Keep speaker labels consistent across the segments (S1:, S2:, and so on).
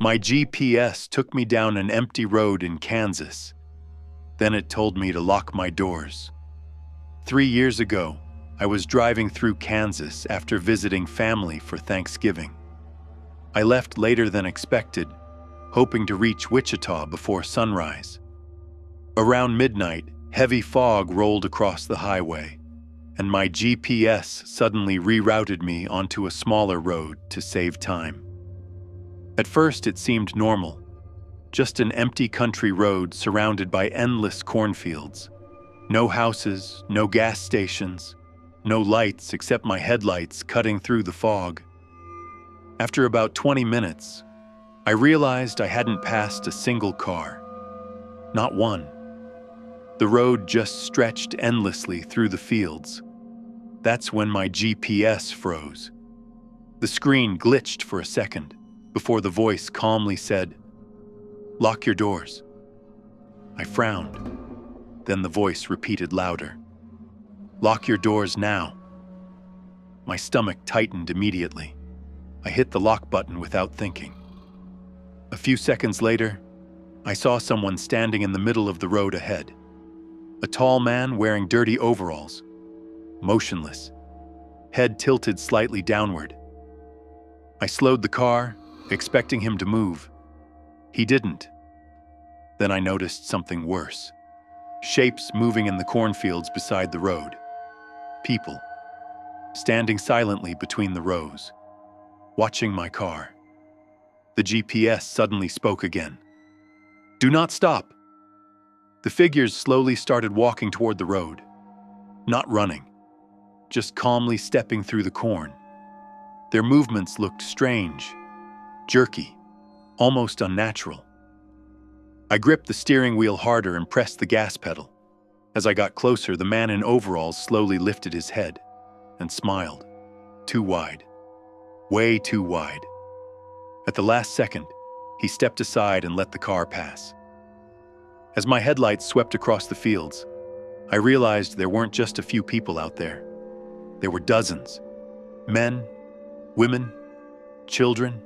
S1: My GPS took me down an empty road in Kansas. Then it told me to lock my doors. 3 years ago, I was driving through Kansas after visiting family for Thanksgiving. I left later than expected, hoping to reach Wichita before sunrise. Around midnight, heavy fog rolled across the highway, and my GPS suddenly rerouted me onto a smaller road to save time. At first, it seemed normal, just an empty country road surrounded by endless cornfields. No houses, no gas stations, no lights except my headlights cutting through the fog. After about 20 minutes, I realized I hadn't passed a single car. Not one. The road just stretched endlessly through the fields. That's when my GPS froze. The screen glitched for a second before the voice calmly said, "Lock your doors." I frowned. Then the voice repeated louder, "Lock your doors now." My stomach tightened immediately. I hit the lock button without thinking. A few seconds later, I saw someone standing in the middle of the road ahead. A tall man wearing dirty overalls, motionless, head tilted slightly downward. I slowed the car, expecting him to move. He didn't. Then I noticed something worse. Shapes moving in the cornfields beside the road. People, standing silently between the rows, watching my car. The GPS suddenly spoke again. "Do not stop." The figures slowly started walking toward the road. Not running, just calmly stepping through the corn. Their movements looked strange, jerky, almost unnatural. I gripped the steering wheel harder and pressed the gas pedal. As I got closer, the man in overalls slowly lifted his head and smiled. Too wide. Way too wide. At the last second, he stepped aside and let the car pass. As my headlights swept across the fields, I realized there weren't just a few people out there. There were dozens. Men, women, children,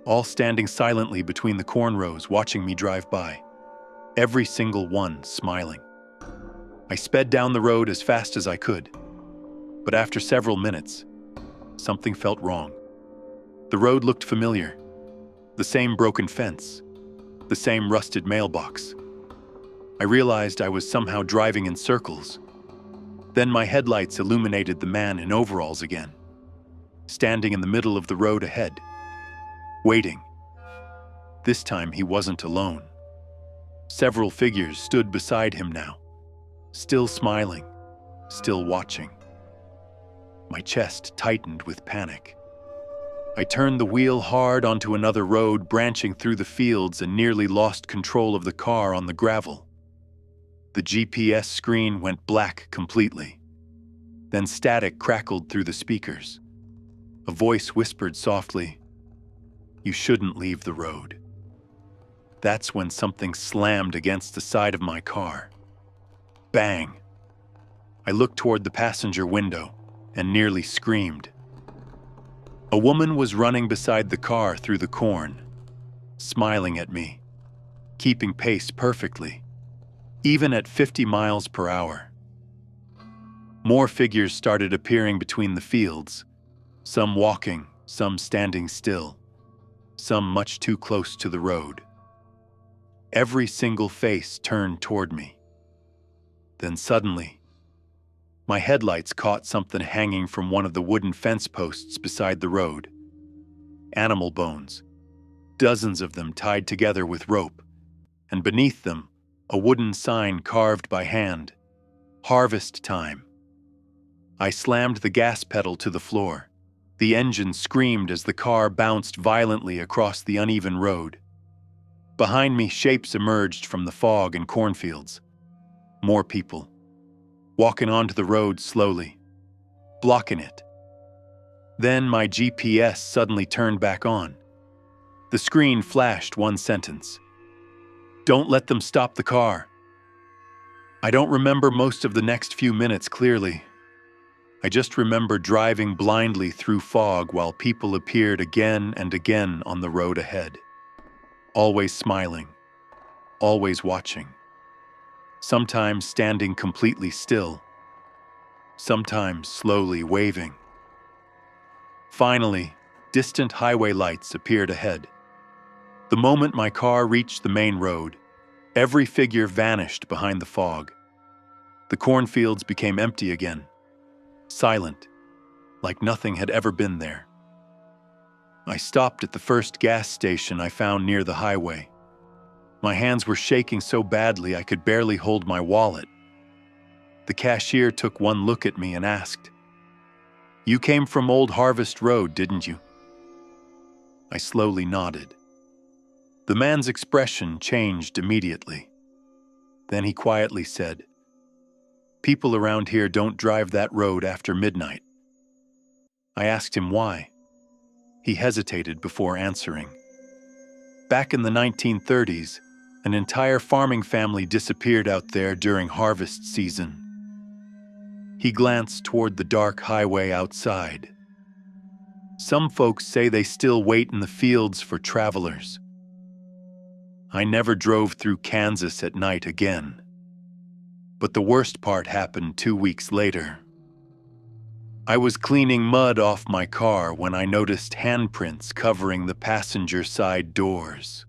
S1: all standing silently between the corn rows watching me drive by. Every single one smiling. I sped down the road as fast as I could. But after several minutes, something felt wrong. The road looked familiar. The same broken fence. The same rusted mailbox. I realized I was somehow driving in circles. Then my headlights illuminated the man in overalls again, standing in the middle of the road ahead, waiting. This time he wasn't alone. Several figures stood beside him now, still smiling, still watching. My chest tightened with panic. I turned the wheel hard onto another road branching through the fields and nearly lost control of the car on the gravel. The GPS screen went black completely. Then static crackled through the speakers. A voice whispered softly, "You shouldn't leave the road." That's when something slammed against the side of my car. Bang! I looked toward the passenger window and nearly screamed. A woman was running beside the car through the corn, smiling at me, keeping pace perfectly, even at 50 miles per hour. More figures started appearing between the fields, some walking, some standing still, some much too close to the road. Every single face turned toward me. Then suddenly, my headlights caught something hanging from one of the wooden fence posts beside the road. Animal bones, dozens of them tied together with rope, and beneath them, a wooden sign carved by hand, "Harvest Time." I slammed the gas pedal to the floor. The engine screamed as the car bounced violently across the uneven road. Behind me, shapes emerged from the fog and cornfields. More people, walking onto the road slowly, blocking it. Then my GPS suddenly turned back on. The screen flashed one sentence: "Don't let them stop the car." I don't remember most of the next few minutes clearly. I just remember driving blindly through fog while people appeared again and again on the road ahead. always smiling, always watching, sometimes standing completely still, sometimes slowly waving. Finally, distant highway lights appeared ahead. The moment my car reached the main road, every figure vanished behind the fog. The cornfields became empty again, silent, like nothing had ever been there. I stopped at the first gas station I found near the highway. My hands were shaking so badly I could barely hold my wallet. The cashier took one look at me and asked, "You came from Old Harvest Road, didn't you?" I slowly nodded. The man's expression changed immediately. Then he quietly said, "People around here don't drive that road after midnight." I asked him why. He hesitated before answering. Back in the 1930s, an entire farming family disappeared out there during harvest season. He glanced toward the dark highway outside. Some folks say they still wait in the fields for travelers. I never drove through Kansas at night again. But the worst part happened 2 weeks later. I was cleaning mud off my car when I noticed handprints covering the passenger side doors.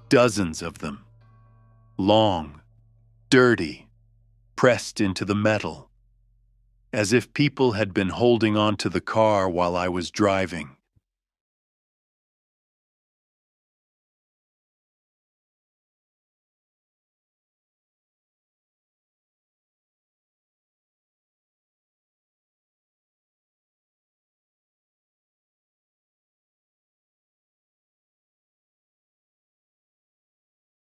S1: Dozens of them. Long, dirty, pressed into the metal, as if people had been holding onto the car while I was driving.